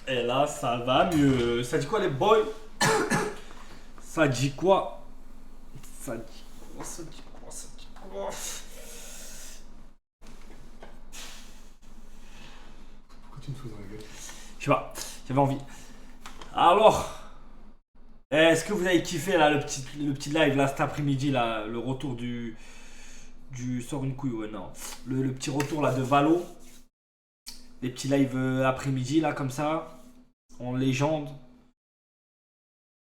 Et là, ça va mieux. Ça dit quoi, les boys? Ça dit quoi? Ça dit quoi? Ça dit quoi? Ça dit quoi? Pourquoi tu me fous dans la gueule? Je sais pas, j'avais envie. Alors, est-ce que vous avez kiffé là le petit live là cet après-midi là, le retour du sort une couille, ouais, non, le petit retour là de Valo, les petits lives après-midi là comme ça, en légende.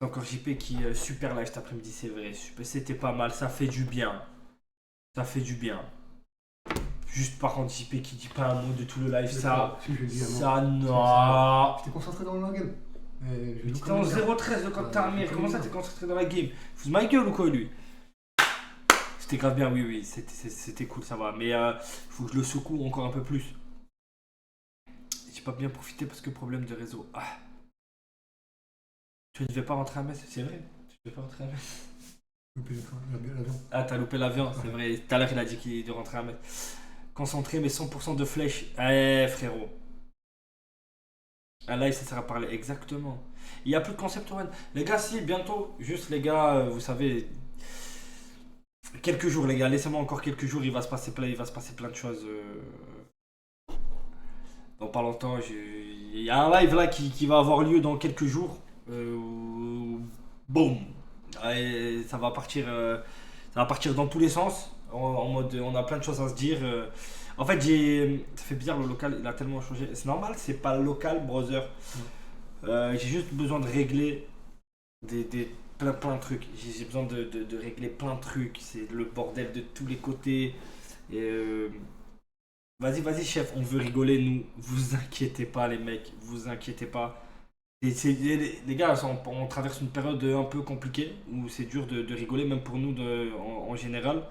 Encore JP qui super live cet après-midi, c'est vrai, c'était pas mal, ça fait du bien, ça fait du bien. Juste par contre JP qui dit pas un mot de tout le live, ça, Si je dis avant. ça non. J'étais concentré dans le game. Mais t'étais en 0-13 quand t'as un comment ça t'es concentré dans la game? Fous de ma gueule ou quoi lui? C'était grave bien, oui, oui, c'était cool, ça va. Mais faut que je le secoue encore un peu plus. J'ai pas bien profité parce que problème de réseau. Ah, tu ne devais pas rentrer à Metz, c'est vrai. Tu ne devais pas rentrer à Metz. Loupé l'avion. Ah, t'as loupé l'avion, c'est Ouais. vrai. Tout à l'heure, il a dit qu'il devait rentrer à Metz. Concentré, mais 100% de flèche. Eh, frérot. Ah, là, il sert à parler, exactement. Il n'y a plus de concept, Owen. Les gars, si, bientôt. Juste, les gars, vous savez, quelques jours, les gars. Laissez-moi encore quelques jours. Il va se passer plein de choses. Dans pas longtemps, il y a un live là qui va avoir lieu dans quelques jours. Boum. Et ça va partir dans tous les sens. En mode, on a plein de choses à se dire. En fait, ça fait bizarre, le local, il a tellement changé. C'est normal, c'est pas local, brother. J'ai juste besoin de régler plein de trucs. J'ai besoin de régler plein de trucs. C'est le bordel de tous les côtés. Et vas-y, vas-y, chef, on veut rigoler, nous. Vous inquiétez pas, les mecs, vous inquiétez pas. Les gars, on traverse une période un peu compliquée où c'est dur de rigoler, même pour nous en général.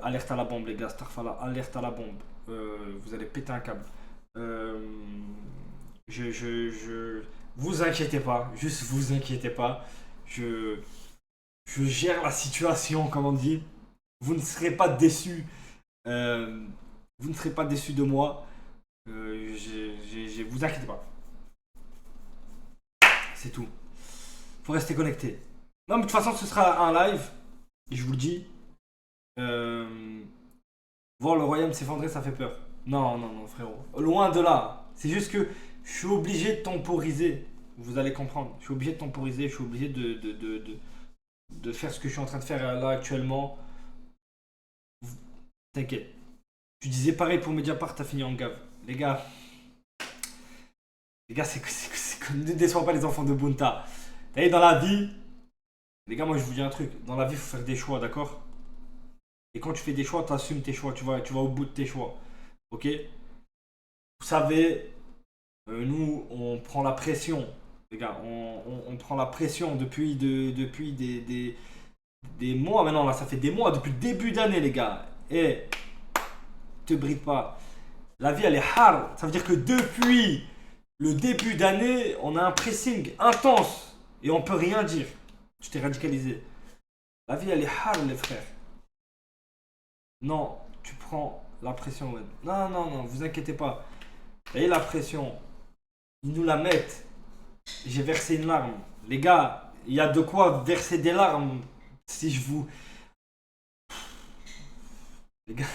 Alerte à la bombe, les gars, Starfala, alerte à la bombe. Vous allez péter un câble. Euh, vous inquiétez pas, juste vous inquiétez pas. Je, je gère la situation, comme on dit. Vous ne serez pas déçus. Euh, vous ne serez pas déçus de moi. Vous inquiétez pas. C'est tout. Faut rester connecté. Non, mais de toute façon, ce sera un live. Et je vous le dis. Euh, Voir le royaume s'effondrer, ça fait peur. Non, non, non, frérot. Loin de là. C'est juste que je suis obligé de temporiser. Vous allez comprendre. Je suis obligé de temporiser. Je suis obligé de faire ce que je suis en train de faire là actuellement. T'inquiète. Tu disais pareil pour Mediapart, t'as fini en gave. Les gars, c'est que ne déçois pas les enfants de Bunta. T'as vu, dans la vie, les gars, moi je vous dis un truc. Dans la vie, il faut faire des choix, d'accord? Et quand tu fais des choix, tu assumes tes choix. Tu vas au bout de tes choix. Ok? Vous savez, nous, on prend la pression. Les gars, on prend la pression depuis des mois maintenant. Là, ça fait des mois, depuis le début d'année, les gars. Et te bride pas. La vie, elle est hard. Ça veut dire que depuis le début d'année, on a un pressing intense. Et on peut rien dire. Tu t'es radicalisé. La vie, elle est hard, les frères. Non, tu prends la pression, ouais. Non, non, non, vous inquiétez pas. Et la pression, ils nous la mettent. J'ai versé une larme. Les gars, il y a de quoi verser des larmes si je vous. Les gars,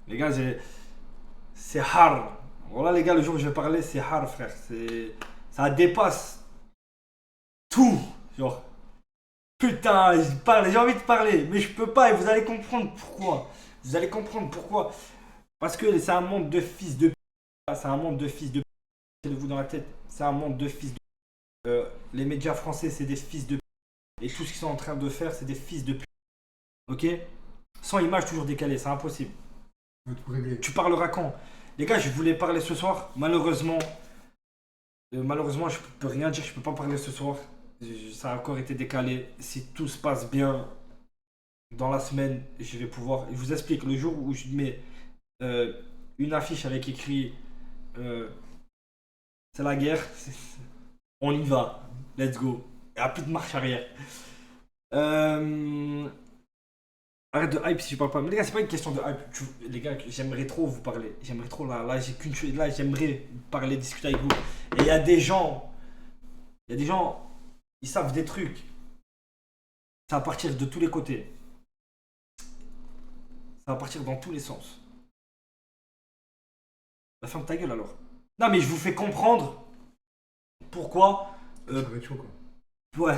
les gars, c'est hard. Voilà, les gars, le jour où je vais parler, c'est hard, frère. Ça dépasse tout. Genre, putain, j'ai envie de parler, mais je peux pas et vous allez comprendre pourquoi. Vous allez comprendre pourquoi. Parce que c'est un monde de fils de p. C'est un monde de fils de p. Mettez-le-vous dans la tête. C'est un monde de fils de p. Les médias français, c'est des fils de p. Et tout ce qu'ils sont en train de faire, c'est des fils de p. Ok? Sans image toujours décalée, c'est impossible. On va tout régler. Tu parleras quand? Les gars, je voulais parler ce soir. Malheureusement, je peux rien dire, je peux pas parler ce soir. Ça a encore été décalé. Si tout se passe bien dans la semaine, je vais pouvoir. Je vous explique, le jour où je mets euh, une affiche avec écrit c'est la guerre, on y va, let's go. Il n'y a plus de marche arrière. Euh, Arrête de hype si je parle pas. Mais les gars, c'est pas une question de hype. Les gars, j'aimerais trop vous parler. J'aimerais trop là, j'ai qu'une chose. Là, j'aimerais parler, discuter avec vous. Et il y a des gens. Ils savent des trucs. Ça va partir de tous les côtés. Ça va partir dans tous les sens. Bah, ferme ta gueule alors. Non, mais je vous fais comprendre pourquoi. Ça va être chaud, quoi. Ouais.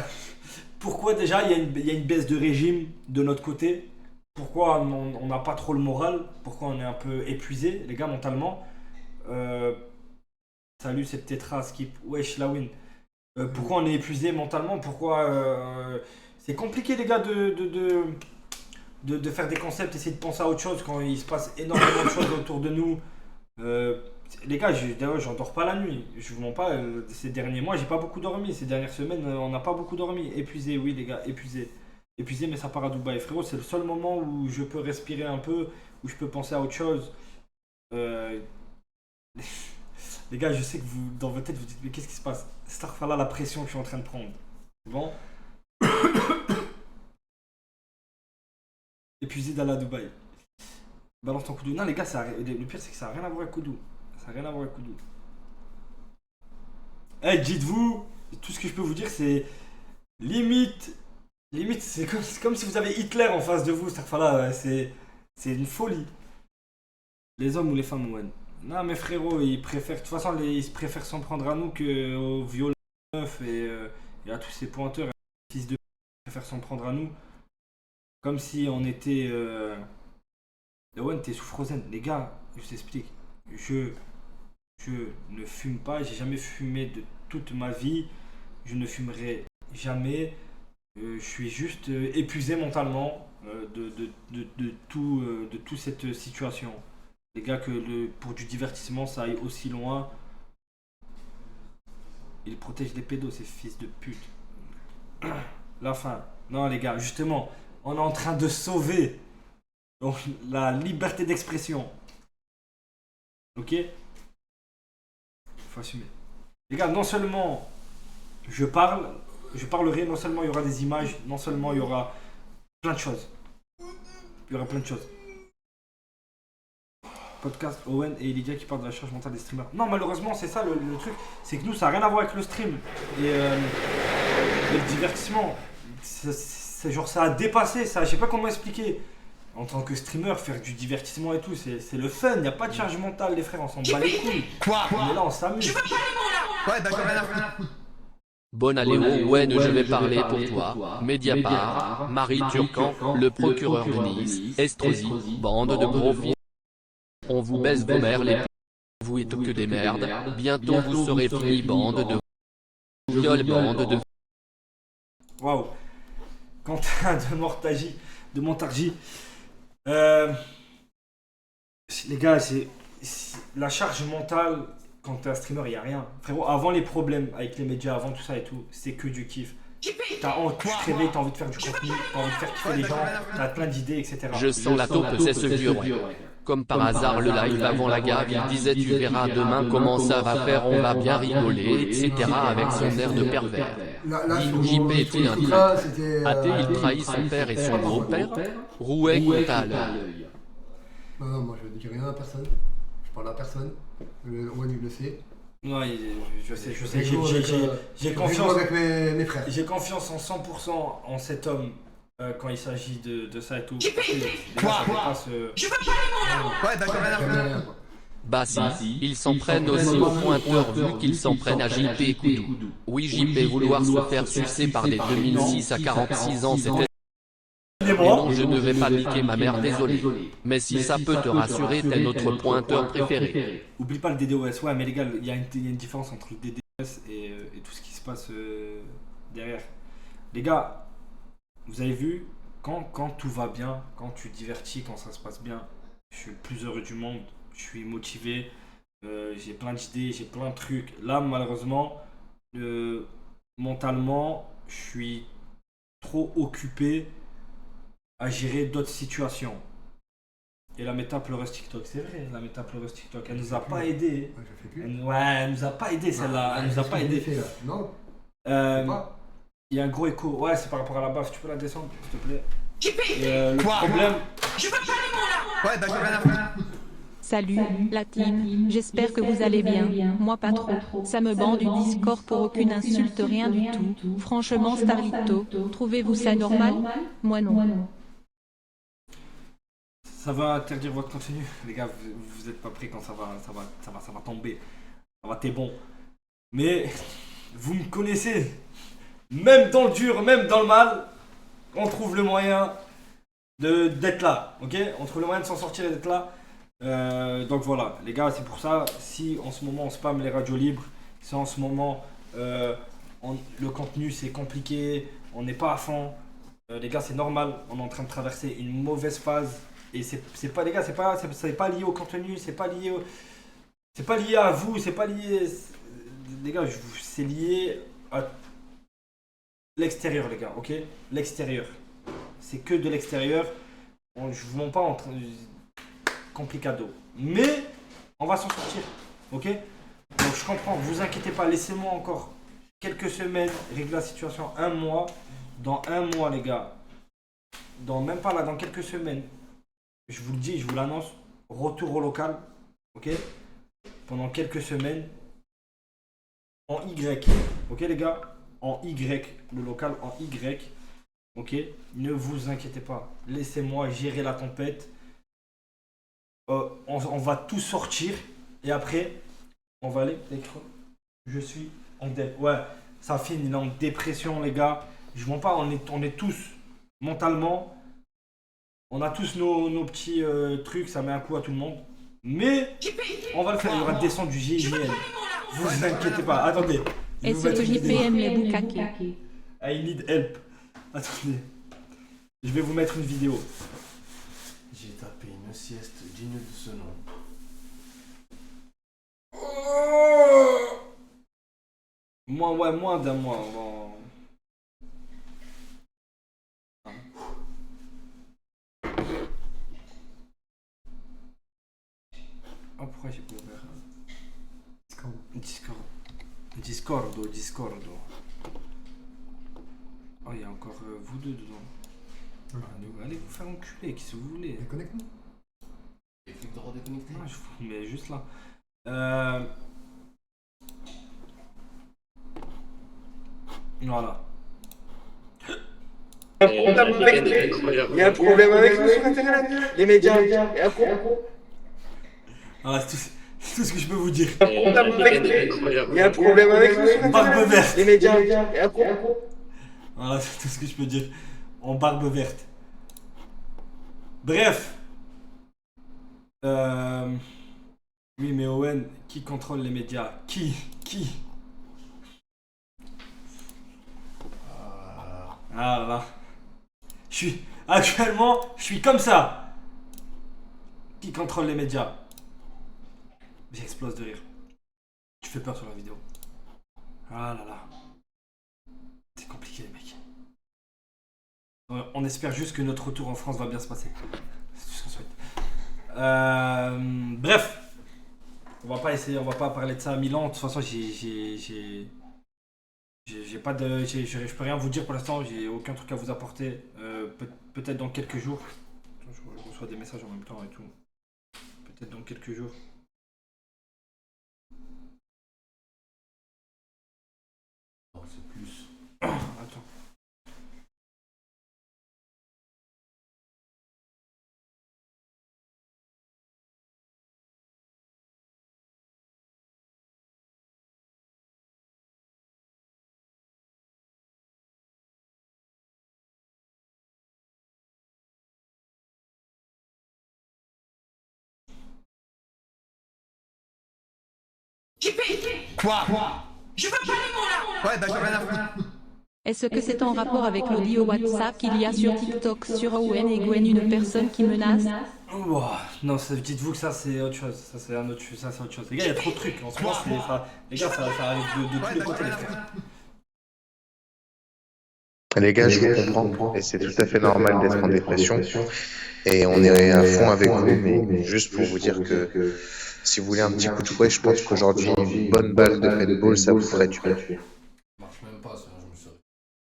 Pourquoi déjà il y a une baisse de régime de notre côté. Pourquoi on n'a pas trop le moral. Pourquoi on est un peu épuisé, les gars, mentalement. Salut, c'est Tetra, Skip. Wesh, Lawin. Pourquoi on est épuisé mentalement. Pourquoi. C'est compliqué, les gars, de faire des concepts, essayer de penser à autre chose quand il se passe énormément de choses autour de nous. Les gars, d'ailleurs, j'en dors pas la nuit. Je vous mens pas, ces derniers mois, j'ai pas beaucoup dormi. Ces dernières semaines, on n'a pas beaucoup dormi. Épuisé, oui, les gars, épuisé. Épuisé, mais ça part à Dubaï. Frérot, c'est le seul moment où je peux respirer un peu, où je peux penser à autre chose. Euh, Les gars, je sais que vous, dans votre tête, vous dites, mais qu'est-ce qui se passe? Starfala, la pression que je suis en train de prendre. Bon. Épuisé d'aller à Dubaï. Balance ton Koudou. Non, les gars, le pire, c'est que ça n'a rien à voir avec Koudou. Ça n'a rien à voir avec Koudou. Eh, dites-vous, tout ce que je peux vous dire, c'est limite. Limite, c'est comme si vous avez Hitler en face de vous. C'est une folie. Les hommes ou les femmes, ouais. Non, mais frérot, ils préfèrent. De toute façon, ils préfèrent s'en prendre à nous qu'aux violeurs et à tous ces pointeurs. Fils de. Ils préfèrent s'en prendre à nous. Comme si on était. Owen, t'es sous Frozen. Les gars, je vous explique. Je ne fume pas. J'ai jamais fumé de toute ma vie. Je ne fumerai jamais. Je suis juste épuisé mentalement de toute cette situation. Les gars, pour du divertissement, ça aille aussi loin. Ils protègent les pédos, ces fils de pute. La fin. Non, les gars, justement, on est en train de sauver donc, la liberté d'expression. Ok? Faut assumer. Les gars, non seulement je parlerai, non seulement il y aura des images, non seulement il y aura plein de choses. Il y aura plein de choses. Podcast Owen et Lydia qui parlent de la charge mentale des streamers. Non, malheureusement, c'est ça le truc. C'est que nous, ça n'a rien à voir avec le stream. Et le divertissement. C'est genre, ça a dépassé ça. Je sais pas comment expliquer. En tant que streamer, faire du divertissement et tout, c'est le fun. Il n'y a pas de charge mentale, les frères. On s'en bat les couilles. Quoi? On est là, on s'amuse. Ouais, d'accord, rien à foutre. Bon allez, Owen, je vais parler pour toi. Mediapart, Marie Turcan, le procureur de Nice, Estrosi, bande de profils. On vous baisse vos mères les p***, vous êtes que des merdes. Bientôt vous serez finis, bande de gueule, bande de. Waouh. Quentin de Montargis. Les gars, c'est la charge mentale. Quand t'es un streamer, il a rien. Frérot, avant les problèmes avec les médias, avant tout ça et tout, c'est que du kiff. Tu te réveilles, t'as envie de faire du contenu, t'as envie de faire kiffer les gens, t'as plein d'idées, etc. Je sens la taupe, c'est ce vieux. Comme par hasard, le live avant la gare, il disait tu verras demain comment ça va faire, on va bien rigoler, etc. avec son air de pervers. JP était un athée, il trahit son père et son beau-père. Rouet compte à l'œil. Non, moi je dis rien à personne. Je parle à personne. Owen il le sait. Ouais, je sais. J'ai confiance confiance avec mes frères. J'ai confiance en 100% en cet homme quand il s'agit de ça et tout. Ouais, d'accord, rien à foutre. Bah si, ils s'en prennent aussi aux pointeurs vu qu'ils s'en prennent à JP et Koudou. Oui, JP vouloir se faire sucer par des 2006 à 46 ans, c'était... Et non, je ne vais pas niquer ma mère, désolé. Mais si ça peut te rassurer, t'es notre pointeur préféré. Oublie pas le DDoS, ouais, mais les gars, il y a une différence entre le DDoS et tout ce qui se passe derrière. Les gars, vous avez vu, quand tout va bien, quand tu divertis, quand ça se passe bien, je suis le plus heureux du monde, je suis motivé, j'ai plein d'idées, j'ai plein de trucs. Là, malheureusement, mentalement, je suis trop occupé à gérer d'autres situations. Et la méta pleureuse TikTok, c'est vrai, la méta pleureuse TikTok, elle nous a pas aidé. Ouais, je fais plus. Elle nous a pas aidé celle-là, elle nous a pas aidé. Non. Il y a un gros écho, ouais, c'est par rapport à la baffe, tu peux la descendre s'il te plaît. Le problème, Ouais, bah j'ai rien à foutre. Salut, la team, j'espère que vous allez bien. Moi pas trop. Ça me bande du Discord pour aucune insulte, rien du tout. Franchement, Starlito, trouvez-vous ça normal? Moi non. ça va interdire votre contenu. Les gars, vous êtes pas prêts quand ça va tomber. Ça va, t'es bon. Mais vous me connaissez. Même dans le dur, même dans le mal, on trouve le moyen d'être là. Ok? On trouve le moyen de s'en sortir et d'être là. Donc voilà, les gars, c'est pour ça. Si en ce moment on spam les radios libres, si en ce moment le contenu c'est compliqué, on n'est pas à fond, les gars, c'est normal. On est en train de traverser une mauvaise phase. Et c'est pas, les gars, c'est pas lié au contenu, c'est pas lié à vous, c'est pas lié. Les gars, c'est lié à l'extérieur, les gars, ok? L'extérieur. C'est que de l'extérieur. Je vous montre pas en train complicado. Mais on va s'en sortir, ok? Donc je comprends, vous inquiétez pas, laissez-moi encore quelques semaines, régler la situation, un mois. Dans un mois, les gars, même pas là, dans quelques semaines, je vous le dis, je vous l'annonce, retour au local, ok? Pendant quelques semaines, en Y, ok les gars? En Y, le local en Y, ok? Ne vous inquiétez pas, laissez-moi gérer la tempête. On va tout sortir et après, on va aller. Je suis en ouais, ça finit, il est en dépression, les gars. Je mens pas, on est tous mentalement. On a tous nos petits trucs, ça met un coup à tout le monde. Mais on va le faire, il y aura une descente du GIGN. Vous inquiétez pas, attendez. Est-ce que JPM les bukake? I need help. Attendez. Je vais vous mettre une vidéo. J'ai tapé une sieste digne de ce nom. Moins d'un mois. Oh, pourquoi j'ai pas ouvert Discord. Oh, il y a encore vous deux dedans. Allez vous faire enculer, qui se vous voulez. Déconnecte-nous. Et clic droit déconnecté. Non, je vous mets juste là. Voilà. Il y a un problème avec nous sur internet. Les médias. Il y a un problème. Voilà, c'est tout ce que je peux vous dire. Il y a un problème avec nous sur Barbe internet. verte. Les médias. Il y a un problème. Voilà, c'est tout ce que je peux dire. En barbe verte. Bref. Oui, mais Owen, qui contrôle les médias? Qui? Ah là là. Actuellement, je suis comme ça. Qui contrôle les médias? J'explose de rire. Tu fais peur sur la vidéo. Ah là là. C'est compliqué, les mecs. On espère juste que notre retour en France va bien se passer. C'est tout ce qu'on souhaite. Bref. On va pas parler de ça à Milan. De toute façon, j'ai pas de. Je peux rien vous dire pour l'instant, j'ai aucun truc à vous apporter. Peut-être dans quelques jours. Je reçois des messages en même temps et tout. Peut-être dans quelques jours. C'est plus. Attends. Quoi? Je veux pas les mots là. Ouais, bah j'ai rien à foutre. Est-ce que c'est en rapport avec l'audio WhatsApp qu'il y a sur TikTok sur Owen et Gwen une personne qui menace? Non, dites-vous que ça c'est autre chose. Ça c'est autre chose. Les gars, il y a trop de trucs. En ce moment, les gars, ça arrive de tous les côtés, les frères. Les gars, je vous comprends, et c'est tout à fait normal d'être en dépression, et on est à fond avec vous, mais juste pour vous dire que si vous voulez un petit coup de fouet, je pense qu'aujourd'hui, une bonne balle de Red Bull, ça vous ferait du bien. Ça marche même pas, ça, je me serais.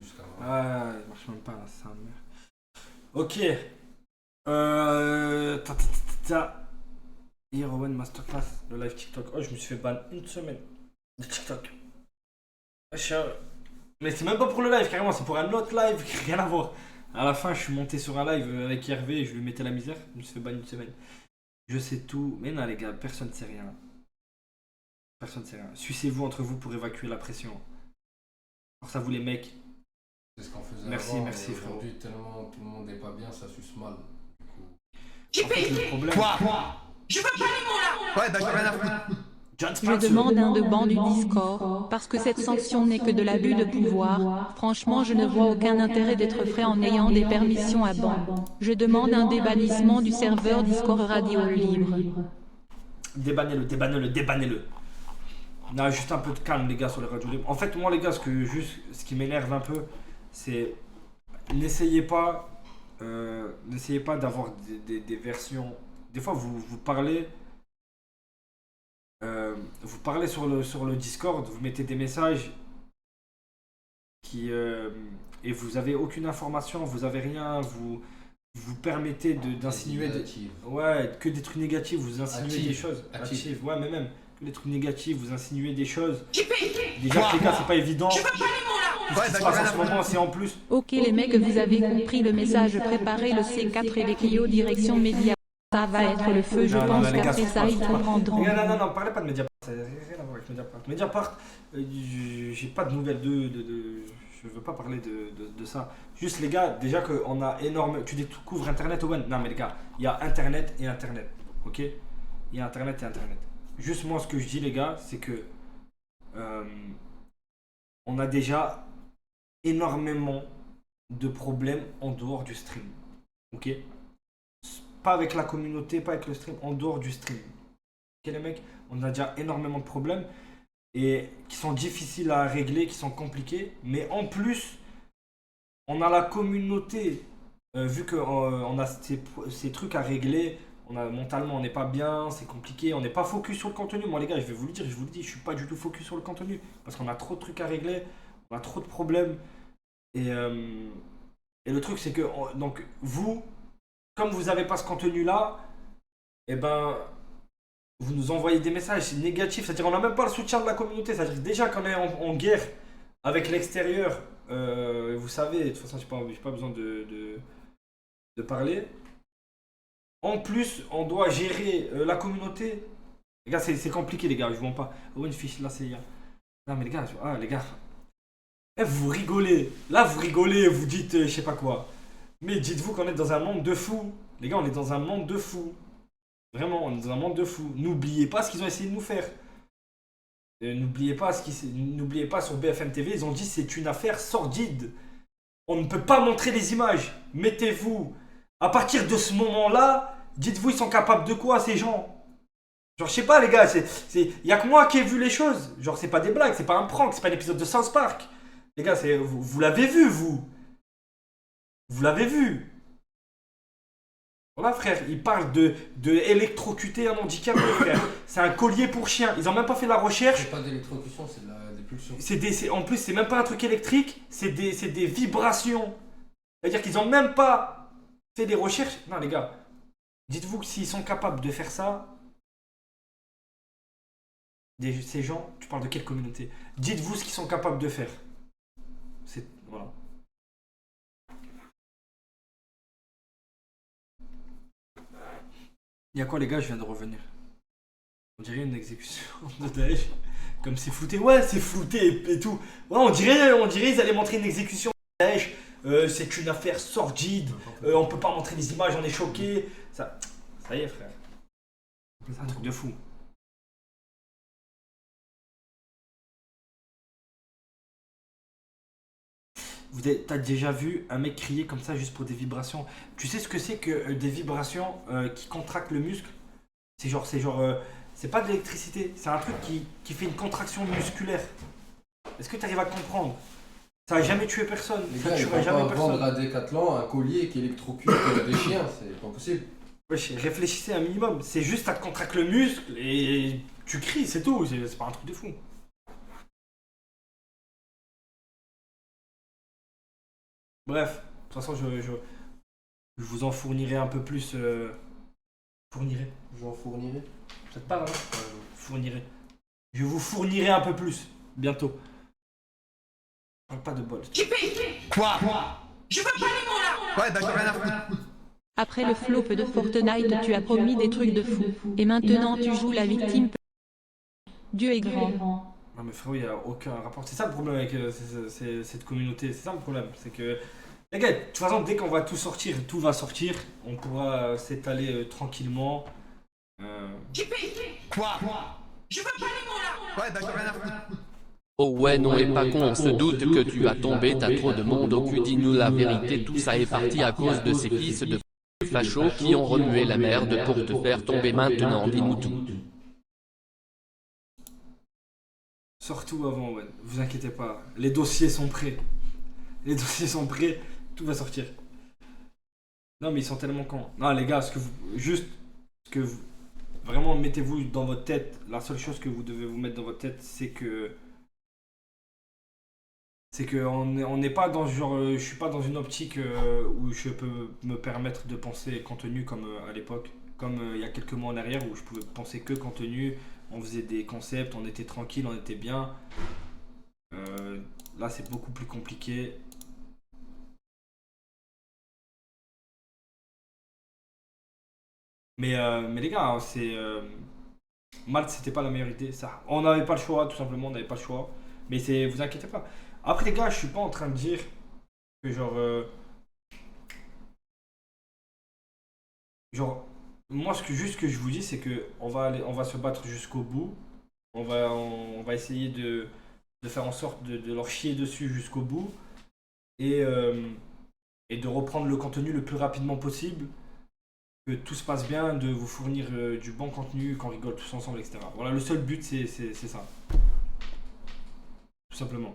Jusqu'à Ah, il marche même pas là, c'est un merde. Ok. Hier, Owen Masterclass, le live TikTok. Oh, je me suis fait ban une semaine de TikTok. Mais c'est même pas pour le live, carrément, c'est pour un autre live qui n'a rien à voir. À la fin, je suis monté sur un live avec Hervé et je lui mettais la misère. Je me suis fait ban une semaine. Je sais tout. Mais non, les gars, personne ne sait rien. Personne ne sait rien. Sucez-vous entre vous pour évacuer la pression. Force à vous, les mecs. C'est ce qu'on faisait Merci, avant, merci, mais frérot. aujourd'hui, tellement tout le monde n'est pas bien, ça suce mal. En fait, le problème. Je veux pas les mots là. Ouais, d'accord, rien à foutre. Je demande un deban du Discord, parce que cette sanction n'est que de l'abus de pouvoir. Franchement, je ne vois aucun intérêt d'être frais en ayant des permissions à ban. Je demande un débannissement du serveur Discord Radio Libre. Débannez-le, débannez-le, débannez-le. Non, juste un peu de calme, les gars, sur les radios libres. En fait, moi, les gars, ce qui m'énerve un peu, c'est. N'essayez pas d'avoir des versions. Des fois, vous parlez. Vous parlez sur le Discord, vous mettez des messages et vous avez aucune information, vous avez rien, vous permettez d'insinuer que des trucs négatifs, vous insinuez des choses actives, ouais, mais même que des trucs négatifs, vous insinuez des choses. Déjà que les gars, c'est pas évident. Je veux pas les mots là. Ce qui se passe en ce moment, c'est en plus. Ok les mecs, vous avez compris le message, préparez le C4 et les Clio direction média. Ça va être le feu, je Non, pense les gars, qu'après ça, ils comprendront. Non, parlez pas de Mediapart, ça n'a rien à voir avec Mediapart. Mediapart, j'ai pas de nouvelles je veux pas parler de ça. Juste les gars, déjà qu'on a énorme. Tu découvres Internet, Owen? Non mais les gars, il y a Internet et Internet, ok? Il y a Internet et Internet. Juste moi, ce que je dis, les gars, c'est que on a déjà énormément de problèmes en dehors du stream, ok? Pas avec la communauté, pas avec le stream, en dehors du stream. Ok les mecs, on a déjà énormément de problèmes et qui sont difficiles à régler, qui sont compliqués. Mais en plus, on a la communauté, vu qu'on a ces trucs à régler, mentalement on n'est pas bien, c'est compliqué, on n'est pas focus sur le contenu. Moi les gars, je vais vous le dire, je vous le dis, je suis pas du tout focus sur le contenu parce qu'on a trop de trucs à régler, on a trop de problèmes. Et le truc c'est que, donc vous, comme vous n'avez pas ce contenu-là, eh ben, vous nous envoyez des messages négatifs. C'est-à-dire qu'on n'a même pas le soutien de la communauté. C'est-à-dire déjà qu'on est en guerre avec l'extérieur, vous savez, de toute façon, j'ai pas besoin de parler. En plus, on doit gérer la communauté. Les gars, c'est compliqué, les gars. Je ne vois pas. Oh, une fiche, là, c'est... Non, mais les gars. Vous rigolez. Là, vous rigolez, vous dites je sais pas quoi. Mais dites-vous qu'on est dans un monde de fous. Les gars, on est dans un monde de fous. Vraiment, on est dans un monde de fous. N'oubliez pas ce qu'ils ont essayé de nous faire. N'oubliez pas sur BFM TV, ils ont dit c'est une affaire sordide. On ne peut pas montrer les images. Mettez-vous. À partir de ce moment-là, dites-vous ils sont capables de quoi ces gens? Genre je sais pas les gars, y a que moi qui ai vu les choses. Genre c'est pas des blagues, c'est pas un prank, c'est pas un épisode de South Park. Les gars, vous l'avez vu vous. Vous l'avez vu. Voilà frère, ils parlent de électrocuter un handicapé frère. C'est un collier pour chien. Ils ont même pas fait la recherche. C'est pas d'électrocution, c'est des pulsions. En plus, c'est même pas un truc électrique, c'est des vibrations. C'est-à-dire qu'ils ont même pas fait des recherches. Non les gars, dites-vous que s'ils sont capables de faire ça, ces gens, tu parles de quelle communauté? Dites-vous ce qu'ils sont capables de faire. Voilà. Il y a quoi les gars, je viens de revenir. On dirait une exécution de Daesh. Comme c'est flouté. Ouais, c'est flouté et tout. Ouais, on dirait ils allaient montrer une exécution de Daesh. C'est une affaire sordide. On peut pas montrer les images, on est choqué. Ça y est frère. C'est un truc de fou. T'as déjà vu un mec crier comme ça juste pour des vibrations? Tu sais ce que c'est que des vibrations qui contractent le muscle? C'est pas de l'électricité, c'est un truc qui fait une contraction musculaire. Est-ce que tu arrives à comprendre? Ça a jamais tué personne. Les Ça gars, ils tuerait vont jamais pas personne. vendre à Decathlon un collier qui électrocute des chiens, c'est pas possible. Wesh, réfléchissez un minimum. C'est juste ça te contracte le muscle et tu cries, c'est tout. C'est pas un truc de fou. Bref, de toute façon, Je vous en fournirai un peu plus. Fournirai. J'en fournirai. Peut-être pas là. Fournirai. Je vous fournirai un peu plus. Bientôt. Parle pas de bol. Quoi? Je veux pas les mots là. Ouais, bah j'ai rien à foutre. Après le flop de Fortnite, tu as promis des trucs de fou. Et maintenant tu joues la victime. Dieu est grand. Non mais frérot, il n'y a aucun rapport. C'est ça le problème avec cette communauté. C'est ça le problème. C'est que... Les gars, de toute façon, dès qu'on va tout sortir, tout va sortir. On pourra s'étaler tranquillement. Quoi? Je veux pas les mots là. Ouais, bah j'ai rien à foutre. Oh ouais non et pas con, on se doute que tu vas tomber, t'as trop de monde au cul, dis-nous la vérité, tout ça est parti à cause de ces fils de fachos qui ont remué la merde pour te faire tomber maintenant, dis-nous tout. Surtout avant, ouais. Vous inquiétez pas. Les dossiers sont prêts. Les dossiers sont prêts. Tout va sortir. Non, mais ils sont tellement cons. Non, les gars, vraiment, mettez-vous dans votre tête. La seule chose que vous devez vous mettre dans votre tête, c'est que on n'est pas dans genre. Je suis pas dans une optique où je peux me permettre de penser contenu comme à l'époque. Comme il y a quelques mois en arrière où je pouvais penser que contenu. On faisait des concepts, on était tranquille, on était bien. Là, c'est beaucoup plus compliqué. Mais les gars, Malte, c'était pas la meilleure idée. Ça. On n'avait pas le choix, tout simplement, on n'avait pas le choix. Mais vous inquiétez pas. Après, les gars, je suis pas en train de dire que moi, juste que je vous dis, c'est que on va se battre jusqu'au bout. On va essayer de faire en sorte de leur chier dessus jusqu'au bout et de reprendre le contenu le plus rapidement possible, que tout se passe bien, de vous fournir du bon contenu, qu'on rigole tous ensemble, etc. Voilà, le seul but, c'est ça. Tout simplement.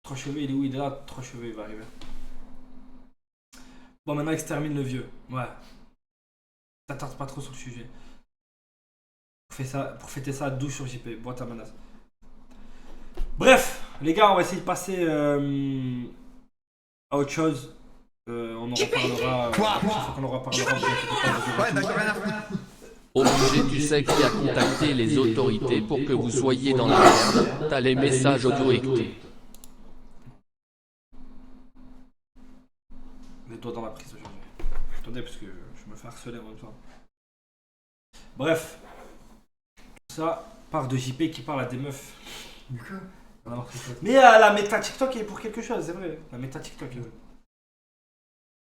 Trois cheveux, il est où? Il est là, trois cheveux, il va arriver. Bon, maintenant, extermine le vieux. Ouais. T'attardes pas trop sur le sujet. Pour fêter ça, 12 sur JP. Boîte à menace. Bref, les gars, on va essayer de passer à autre chose. On en reparlera. On en reparlera. Ouais, bah j'ai rien à foutre. Obligé, tu sais qui a contacté les autorités pour que vous soyez dans la merde. T'as les messages audio écoutés. Les doigts dans la prise aujourd'hui. Attendez, parce que je me fais harceler en même temps. Bref. Tout ça part de JP qui parle à des meufs. Mais la méta TikTok est pour quelque chose, c'est vrai. La méta TikTok est... Pourquoi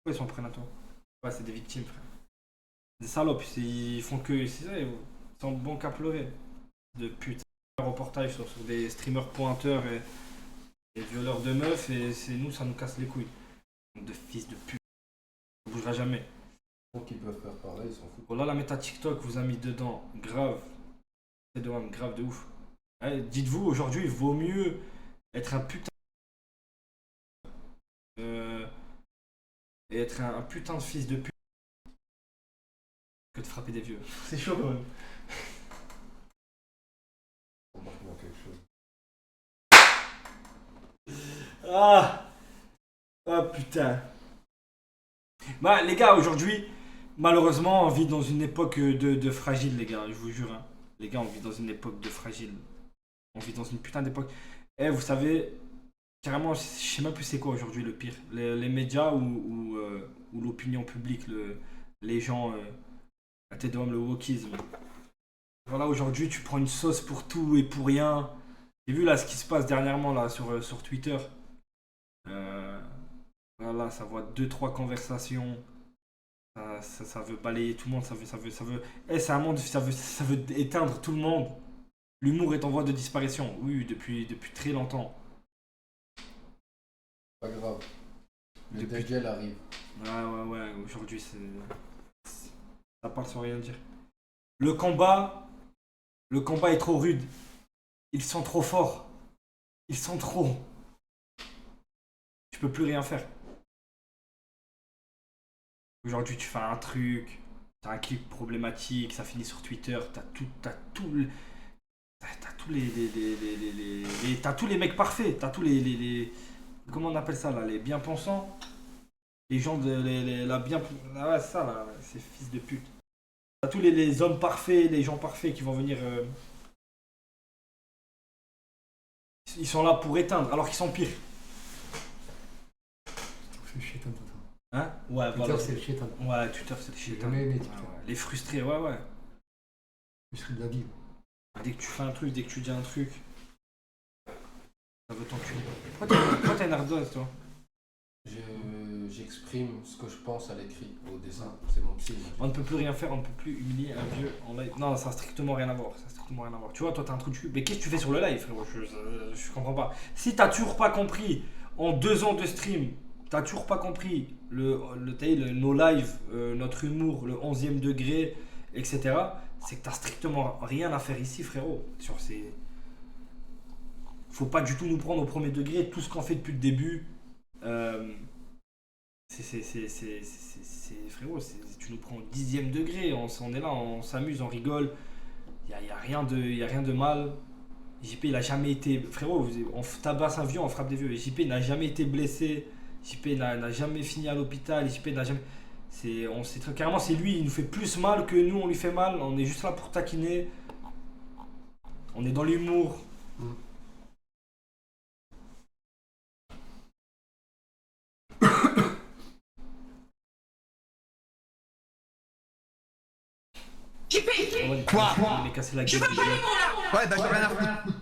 ils s'en prennent à toi? Ouais, c'est des victimes, frère. Des salopes, ils font que... C'est ça, ils sont bons qu'à pleurer. De putain. Reportage sur des streamers pointeurs et violeurs de meufs, et c'est nous, ça nous casse les couilles. De fils de pute. Ça bougera jamais. Donc ils peuvent faire pareil, ils s'en foutent. Voilà, la méta TikTok vous a mis dedans. Grave. C'est de même, grave de ouf. Ouais, dites-vous, aujourd'hui, il vaut mieux être un putain et être un putain de fils de pute que de frapper des vieux. C'est chaud quand même. On marque dans quelque chose. Ah putain. Bah les gars, aujourd'hui, malheureusement, on vit dans une époque de fragile, les gars, je vous jure. Hein. Les gars, on vit dans une époque de fragile. On vit dans une putain d'époque. Eh, vous savez, carrément, je sais même plus c'est quoi aujourd'hui le pire. Les médias ou l'opinion publique, les gens, la tête de homme, le wokisme. Voilà, aujourd'hui, tu prends une sauce pour tout et pour rien. J'ai vu là ce qui se passe dernièrement là sur Twitter. Voilà, ça voit 2-3 conversations. Ça veut balayer tout le monde. Ça veut. Eh, c'est un monde. Ça veut éteindre tout le monde. L'humour est en voie de disparition. Oui, depuis très longtemps. Pas grave. Le Dajjal arrive. Ouais. Aujourd'hui, ça parle sans rien dire. Le combat est trop rude. Ils sont trop forts. Ils sont trop. Tu peux plus rien faire. Aujourd'hui, tu fais un truc, t'as un clip problématique, ça finit sur Twitter, t'as tous les mecs parfaits, t'as tous les comment on appelle ça là, les bien-pensants, les gens de la bien, ah ouais, ça là, ces fils de pute. T'as tous les hommes parfaits, les gens parfaits qui vont venir, ils sont là pour éteindre, alors qu'ils sont pires. C'est le chétan, tout ça. Hein? Ouais, Twitter, voilà. c'est le chétan. Ouais, Twitter, c'est le J'ai shit. jamais aimé Twitter. Les frustrés, ouais. Je serais de la vie. Dès que tu fais un truc, dès que tu dis un truc, ça veut t'enculer. Pourquoi t'as une ardoise, toi? J'exprime ce que je pense à l'écrit, au dessin. C'est mon psy. On ne peut plus rien faire, on ne peut plus humilier un vieux en live. Non, ça a strictement rien à voir. Ça a strictement rien à voir. Tu vois, toi, t'as un truc de cul. Mais qu'est-ce que tu fais sur le live, frérot? Je comprends pas. Si t'as toujours pas compris, en 2 ans de stream, t'as toujours pas compris nos lives, notre humour, le 11e degré, etc., c'est que t'as strictement rien à faire ici, frérot. Sur ces... Faut pas du tout nous prendre au premier degré. Tout ce qu'on fait depuis le début, frérot, tu nous prends au 10e degré. On est là, on s'amuse, on rigole. Y a rien de mal. JP, il a jamais été... Frérot, on tabasse un vieux, on frappe des vieux. JP n'a jamais été blessé. JP n'a jamais fini à l'hôpital. JP n'a jamais... Carrément, c'est lui, il nous fait plus mal que nous, on lui fait mal. On est juste là pour taquiner. On est dans l'humour. Quoi? On est cassé la gueule. Ouais, bah j'ai rien à foutre.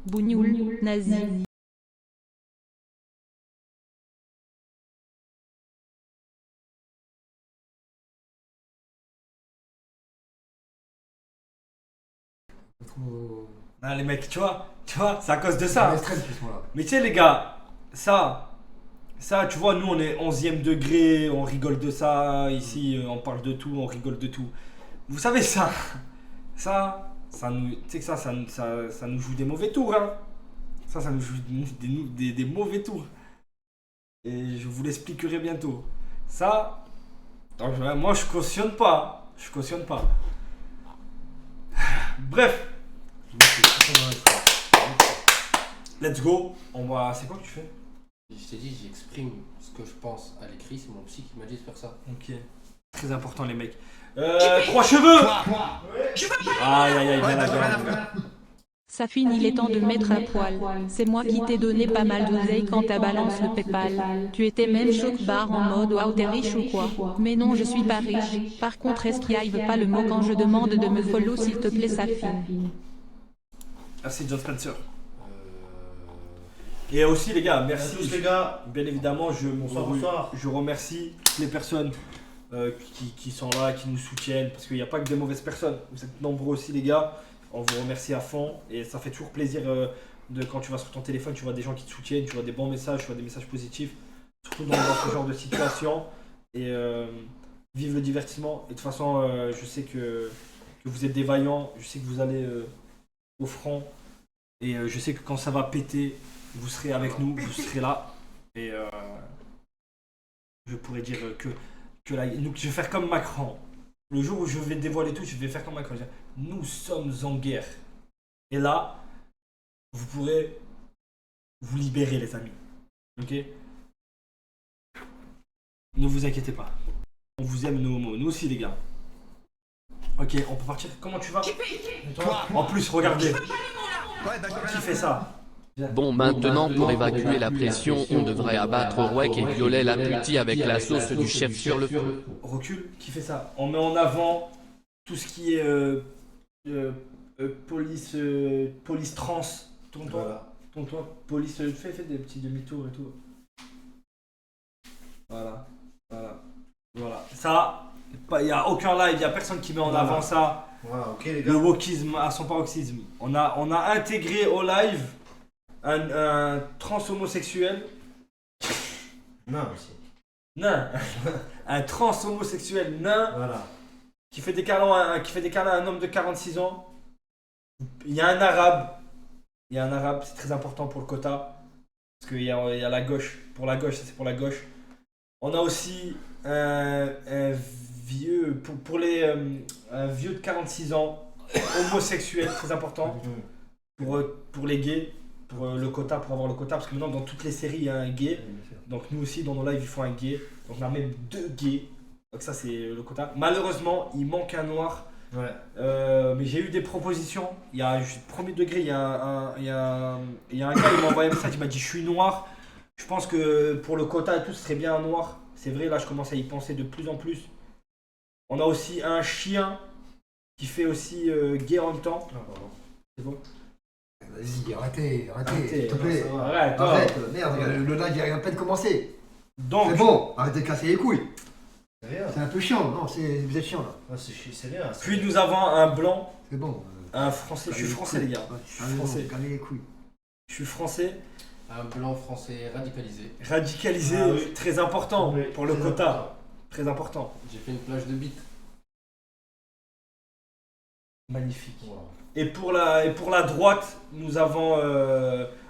Bougnoul, nazi. Trop... Ah, les mecs, tu vois, c'est à cause de C'est ça. l'extrême qui sont là. Mais tu sais, les gars, ça, tu vois, nous, on est 11e degré, on rigole de ça. Ici, on parle de tout, on rigole de tout. Vous savez, ça nous, tu sais que ça nous joue des mauvais tours, hein. Ça nous joue des mauvais tours. Et je vous l'expliquerai bientôt. Ça, donc, moi, je cautionne pas. Bref. Let's go. C'est quoi que tu fais? Je t'ai dit, j'exprime ce que je pense à l'écrit. C'est mon psy qui m'a dit de faire ça. Ok. Très important, les mecs. 3 cheveux. Aïe, Ouais, viens bah là, j'ai viens rien là. à foutre. Ça finit, il est temps de mettre à poil. C'est moi qui t'ai donné pas mal d'oseille quand t'as balance le Paypal. Tu étais même choc barre en mode waouh t'es riche ou quoi? Mais non je suis pas riche. Par contre est-ce qu'il arrive pas le mot quand je demande de me follow s'il te plaît ça fine. Ah, c'est John Spencer. Et aussi les gars, merci. tous les gars. Bien évidemment, Bonsoir. je remercie toutes les personnes qui sont là, qui nous soutiennent, parce qu'il n'y a pas que des mauvaises personnes. Vous êtes nombreux aussi les gars. On vous remercie à fond et ça fait toujours plaisir quand tu vas sur ton téléphone, tu vois des gens qui te soutiennent, tu vois des bons messages, tu vois des messages positifs, surtout dans ce genre de situation. Et vive le divertissement. Et de toute façon, je sais que vous êtes des vaillants, je sais que vous allez au front et je sais que quand ça va péter, vous serez avec nous, vous serez là. Et je pourrais dire que là, je vais faire comme Macron. Le jour où je vais dévoiler tout, je vais faire comme Macron. Je vais dire, nous sommes en guerre. Et là, vous pourrez vous libérer, les amis. Ok? Ne vous inquiétez pas. On vous aime, nous homo. Nous aussi, les gars. Ok, on peut partir. Comment tu vas? En plus, regardez. Ouais, bah j'ai rien Qui à fait foutre. ça? Bon, maintenant pour évacuer la pression, on devrait abattre Rouek et violer la putie avec la sauce du chef sur le feu. Recule, qui fait ça? On met en avant tout ce qui est police trans. Tourne-toi. Voilà. Tourne-toi. Police, fais des petits demi-tours et tout. Voilà. Ça, il n'y a aucun live, il n'y a personne qui met en avant ça. Voilà, ok les Le gars. wokisme à son paroxysme. On a intégré au live un trans homosexuel. Non, aussi. Nain. Un trans homosexuel nain Voilà. qui fait des câlins à un homme de 46 ans. Il y a un arabe. C'est très important pour le quota. Parce qu'il y a la gauche. Pour la gauche, ça c'est pour la gauche. On a aussi un vieux. Un vieux de 46 ans. Homosexuel, très important. Pour les gays. pour le quota, pour avoir le quota, parce que maintenant dans toutes les séries il y a un gay. Donc nous aussi dans nos lives il faut un gay. Donc on a même 2 gays. Donc ça c'est le quota. Malheureusement il manque un noir. Ouais. Mais j'ai eu des propositions. Il y a premier degré, il y a un gars, il m'a envoyé un message, il m'a dit je suis noir. Je pense que pour le quota et tout, ce serait bien un noir. C'est vrai, là je commence à y penser de plus en plus. On a aussi un chien qui fait aussi gay en même temps. C'est bon. Vas-y, arrêtez, s'il te non, plaît. ça va. Arrête, Arrête, merde, le live il a à peine commencé. Donc, C'est bon, arrêtez de casser les couilles. C'est rien. C'est un peu chiant, non, vous êtes chiant là. Ah, c'est rien. puis nous avons un blanc, C'est bon. un français. Je suis français, les gars. Je suis français. Calmez les couilles. Je suis français. Un blanc français radicalisé. Radicalisé, Ah oui. très important Oui, pour le très quota. important. Très important. J'ai fait une plage de bites. Magnifique. Voilà. Et pour la droite, nous avons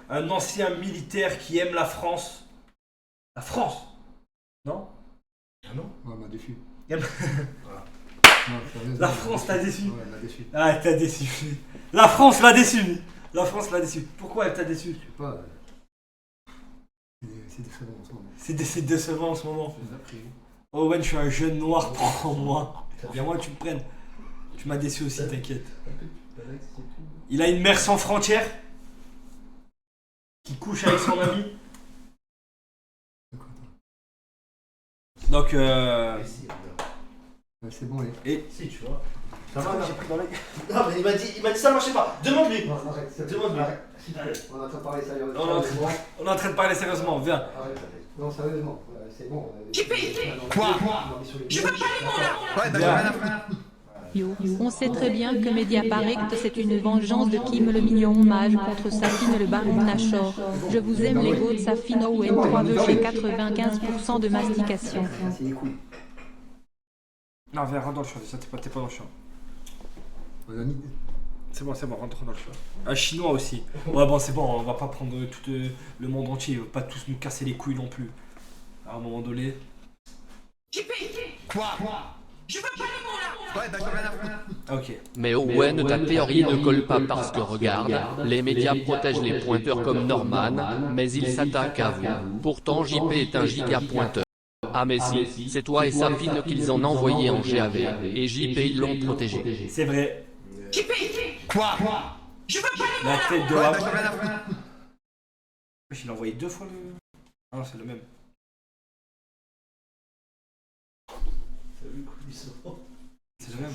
un ancien militaire qui aime la France. La France. Non? Ah non? Ouais, elle m'a déçu. Elle m'a- Voilà. Non, sérieusement, La elle m'a France t'a déçu. Ouais, elle m'a déçu. Ah, elle t'a déçu. La France l'a déçu. La France l'a déçu. Pourquoi elle t'a déçu? Je sais pas. C'est décevant en ce moment. C'est décevant en ce moment. Je les ai pris. Owen, je suis un jeune noir, prends-moi. Viens moi, tu me prennes. Tu m'as déçu aussi, t'inquiète. Il a une mère sans frontières qui couche avec son ami. Donc, Mais si, regarde. Ouais, c'est bon, les. Si, tu vois. Ça va, là. j'ai pris dans les... Non, mais il m'a dit ça marchait pas. Demande-lui. Non, arrête, c'est Demande-lui. arrête. S'il te plaît. On est en train de parler sérieusement. On est en train- On est en train de parler sérieusement, viens. Arrête, non, sérieusement. C'est bon. Quoi? Je veux pas les mots là. Ouais, bah j'ai rien à foutre. Yo, on sait très bien que Mediapart c'est une vengeance de Kim le mignon hommage contre Safine le baron Nashor. Je vous aime les gouttes Safine Owen 3 vœux chez 95% de mastication. C'est les couilles. Non, viens, rentre dans le champ, déjà, t'es pas dans le champ. On a mis. C'est bon, rentre dans le champ. Un chinois aussi. Ouais, bon, c'est bon, on va pas prendre tout le monde entier, on va pas tous nous casser les couilles non plus. À un moment donné. Quoi? Je veux pas les mots là. Ouais, bah j'ai rien à foutre. Ok. Mais Owen, ta théorie ne colle pas parce que regarde, les médias protègent les pointeurs comme Norman, mais ils s'attaquent à vous. Pourtant JP est un giga pointeur. Ah mais si, c'est toi et Safine qu'ils ont envoyé en GAV, et JP ils l'ont protégé. C'est vrai. Quoi? La tête de Ouais, la... bah j'ai rien à foutre. Il a envoyé 2 fois le... Ah non, c'est le même. C'est le même.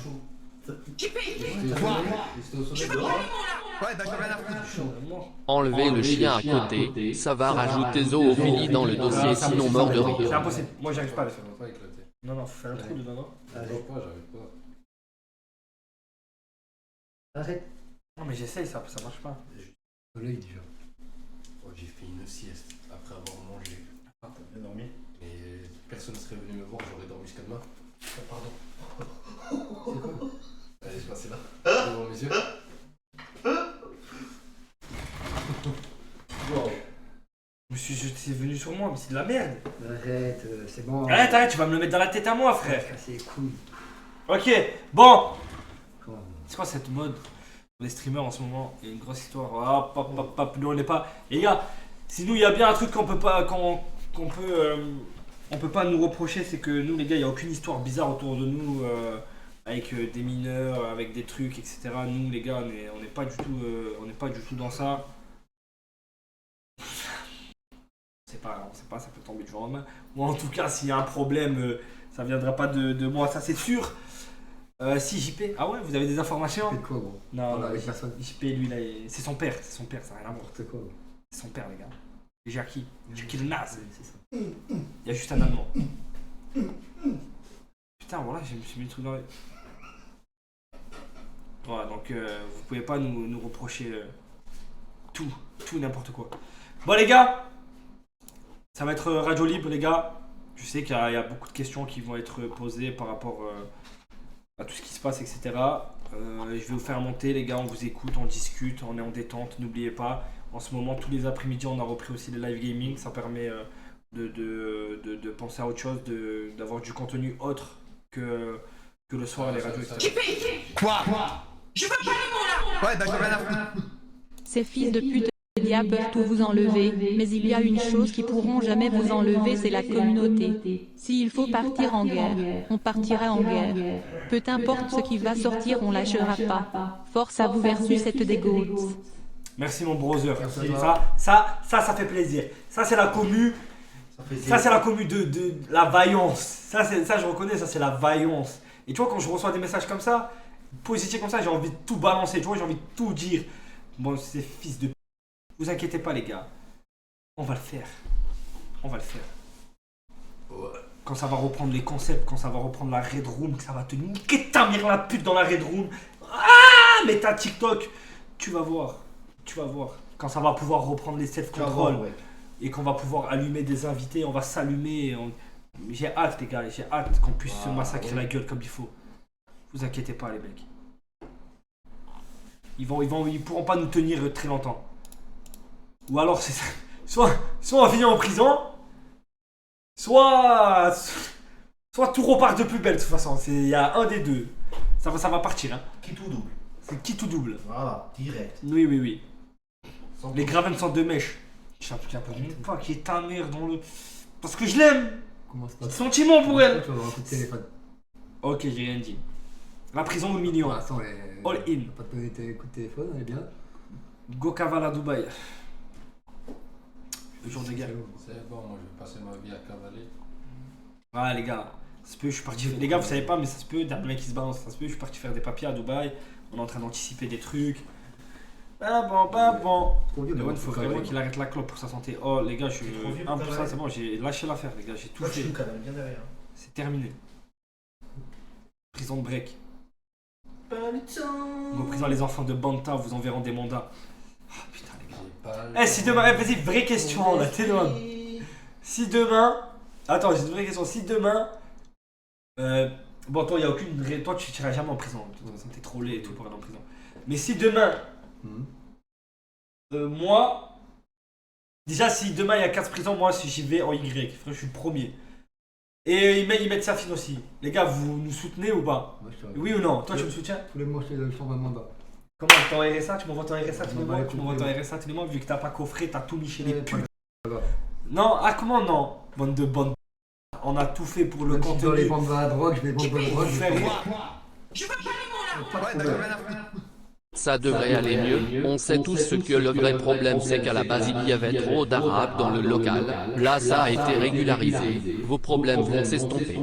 Quoi? C'était au sommet de Ouais, bah j'ai rien à foutre. Enlevez le chien à côté, ça va rajouter zoophilie dans le dossier sinon mort de C'est rire. impossible. Moi, j'arrive pas à le Ça faire. va pas éclater. Non, non, faut faire un trou dedans, non? J'arrive pas. Arrête. Non, mais j'essaye, ça marche pas. L'œil déjà. Oh, j'ai fait une sieste après avoir mangé. Ah, t'as bien dormi. Et personne ne serait venu me voir, j'aurais dormi jusqu'à demain. Pardon. C'est quoi? Allez, je passe là. Devant mes yeux. Wow. C'est venu sur moi, mais c'est de la merde. Arrête, c'est bon. Arrête, tu vas me le mettre dans la tête à moi, frère. Casser les couilles. Ok, bon. Comment? C'est quoi cette mode pour les streamers en ce moment? Il y a une grosse histoire. Hop, nous on n'est pas. Les gars, si nous il y a bien un truc qu'on peut pas, on peut pas nous reprocher, c'est que nous les gars, il y a aucune histoire bizarre autour de nous avec des mineurs, avec des trucs, etc. Nous les gars, on n'est pas du tout dans ça. On sait pas, ça peut tomber du jour au lendemain. Moi en tout cas, s'il y a un problème, ça viendra pas de moi, ça c'est sûr. Si JP, ah ouais, vous avez des informations? Faites quoi, gros? Non, Voilà, avec personne. JP, lui, là, c'est son père, ça n'a rien à voir. N'importe quoi, gros. C'est son père, les gars. C'est Jackie le naze. C'est ça. Il y a juste un allemand. Putain, voilà, je me suis mis le truc dans les... Voilà, donc vous pouvez pas nous reprocher tout et n'importe quoi. Bon, les gars, ça va être radio libre, les gars. Je sais qu'il y a beaucoup de questions qui vont être posées par rapport à tout ce qui se passe, etc. Je vais vous faire monter, les gars, on vous écoute, on discute, on est en détente, n'oubliez pas. En ce moment, tous les après-midi, on a repris aussi les live gaming. Ça permet de penser à autre chose, d'avoir du contenu autre que le soir, les radios, etc. Quoi? Je veux pas les mots là. Ouais, bah j'ai rien à foutre. Ces fils de pute Les médias peuvent tout vous enlever, mais il y a une chose qui pourront jamais vous enlever, c'est la communauté. S'il faut partir en guerre, on partira en guerre. Peu importe ce qui va sortir, on lâchera pas. Force à vous versus cette dégoûte. Merci mon brother. Merci. Ça fait plaisir. Ça c'est la commu. Ça c'est la commu de la vaillance. Ça je reconnais, ça c'est la vaillance. Et tu vois quand je reçois des messages comme ça, positifs comme ça, j'ai envie de tout balancer. Tu vois, j'ai envie de tout dire. Bon, c'est fils de. Vous inquiétez pas les gars. On va le faire. On va le faire. Quand ça va reprendre les concepts, quand ça va reprendre la Red Room, que ça va te niquer ta mère la pute dans la Red Room. Ah, mais ta TikTok, tu vas voir. Tu vas voir. Quand ça va pouvoir reprendre les self-control Ouais. et qu'on va pouvoir allumer des invités, on va s'allumer. J'ai hâte, les gars, j'ai hâte qu'on puisse se massacrer la gueule comme il faut. Vous inquiétez pas, les mecs. Ils pourront pas nous tenir très longtemps. Ou alors, c'est ça. Soit on finit en prison, soit tout repart de plus belle de toute façon. Il y a un des deux. Ça va partir. Hein. Qui tout double. C'est qui tout double. Voilà, direct. Oui. Sans Les Graven sont de mèche. Je pas qui est ta mère dans le. Parce que je l'aime. Comment ça se passe? Sentiment pour elle. Tu vas avoir un coup de téléphone. Ok, j'ai rien dit. La prison ou le million. Pour l'instant, All in. Pas te donner tes coups de téléphone, elle est bien. Go Kavala Dubaï. Le jour de guerre. C'est bon, moi je vais passer ma vie à cavaler. Ouais, les gars. Ça se peut, je suis parti. Les gars, vous savez pas, mais ça se peut. Il y a le mec qui se balance. Ça se peut, je suis parti faire des papiers à Dubaï. On est en train d'anticiper des trucs. Bon. Trop vieux, Le mais one, faut vraiment qu'il arrête la clope pour sa santé. Oh, les gars, je suis. trop vieux Un pour pour ça, cavaler. c'est bon, j'ai lâché l'affaire, les gars. J'ai tout Toi, tu fait. joues quand même bien derrière. C'est terminé. Prison de break. Pas le temps. Go prison, les enfants de Banta vous enverront des mandats. Ah putain, les gars. J'ai pas le Eh, si demain. Vas-y, vraie question là, t'es loin. Si demain. Attends, j'ai une vraie question. Si demain. Bon, toi, il a aucune. Toi, tu tireras jamais en prison. De toute façon, t'es trop laid et tout pour aller en prison. Mais si demain. Moi. Déjà, si demain il y a 4 prisons, moi, si j'y vais en Y. Frère, je suis le premier. Et ils mettent Safine aussi. Les gars, vous nous soutenez ou pas? Moi, je te Oui ou non? Toi, tu me soutiens? Tous les mois, je t'envoie un mandat. Comment ton RSA? Tu m'envoies ton RSA tous les mois? Ouais, Tu m'envoies ton RSA tous les mois vu que t'as pas coffré, t'as tout mis chez les Ouais, putes. voilà. Non, comment non? Bande de bonnes. On a tout fait pour le Même si dans les contenu. bandes à la drogue, je vais vendre de la drogue. Faire rire. Pas de problème. Ça devrait aller mieux. On sait tous ce que le vrai problème c'est qu'à la base il y avait trop d'arabes dans le local. Là ça a été régularisé. Vos problèmes vont s'estomper.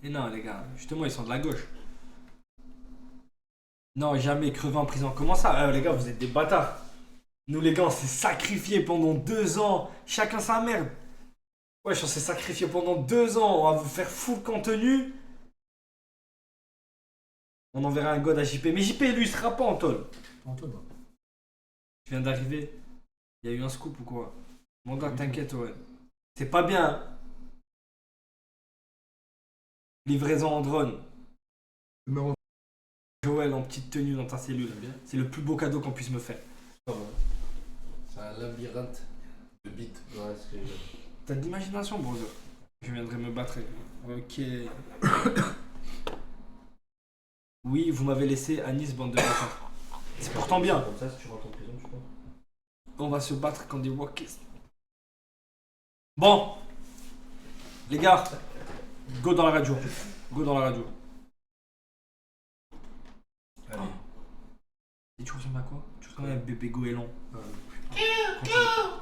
Mais non, les gars, justement, ils sont de la gauche. Non, jamais crever en prison. Comment ça? Les gars, vous êtes des bâtards. Nous, les gars, on s'est sacrifiés pendant 2 ans. Chacun sa merde. Ouais, on s'est sacrifié pendant 2 ans. On va vous faire full contenu. On enverra un god à JP. Mais JP, lui, il sera pas en tôle. Antoine. Je viens d'arriver. Il y a eu un scoop ou quoi? Mon gars, t'inquiète, ouais. C'est pas bien. Hein. Livraison en drone. Numéro Joël en petite tenue dans ta cellule. C'est le plus beau cadeau qu'on puisse me faire. Pas mal. C'est un labyrinthe de bits. Ouais, c'est. T'as de l'imagination, brother. Je viendrai me battre. Ok. Oui, vous m'avez laissé à Nice, bande de bâtards. C'est pourtant bien. Comme ça, si tu rentres en prison, tu penses. On va se battre quand des walkies. Bon. Les gars. Go dans la radio. Go dans la radio. Allez. Et tu ressembles à quoi? Tu ressembles à un bébé goéland.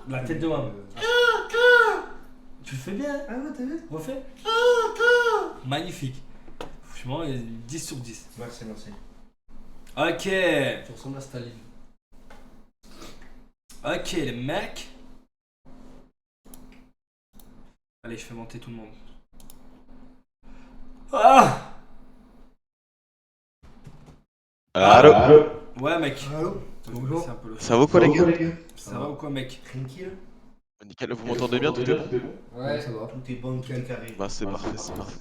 La tête de homme. Tu le fais bien. Ah ouais, t'as vu? Refais. Magnifique. Franchement, 10 sur 10. Merci. Ok. Tu ressembles à Staline. Ok, les mecs. Allez, je fais monter tout le monde. Ah! Allô? Ouais, mec. Allô? Bonjour. C'est un peu le- Ça va quoi les gars? Ça va ou quoi, mec? Tranquille. Nickel, vous m'entendez bien? Tout est bon? Ouais, Ça va. Tout est bon, tout est carré. Bah c'est parfait, c'est parfait.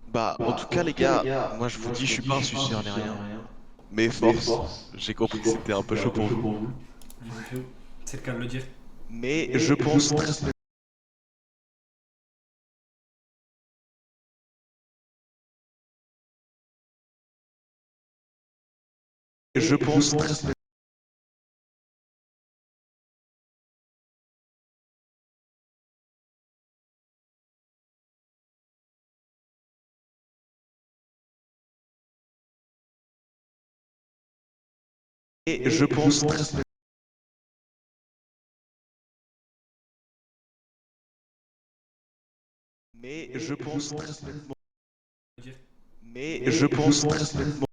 Bah en tout cas les gars, moi je vous dis je suis pas un suceur ni rien. Mais force, j'ai compris que c'était un peu chaud pour vous. C'est le cas de le dire. Mais je pense très Et je pense mais je pense très honnêtement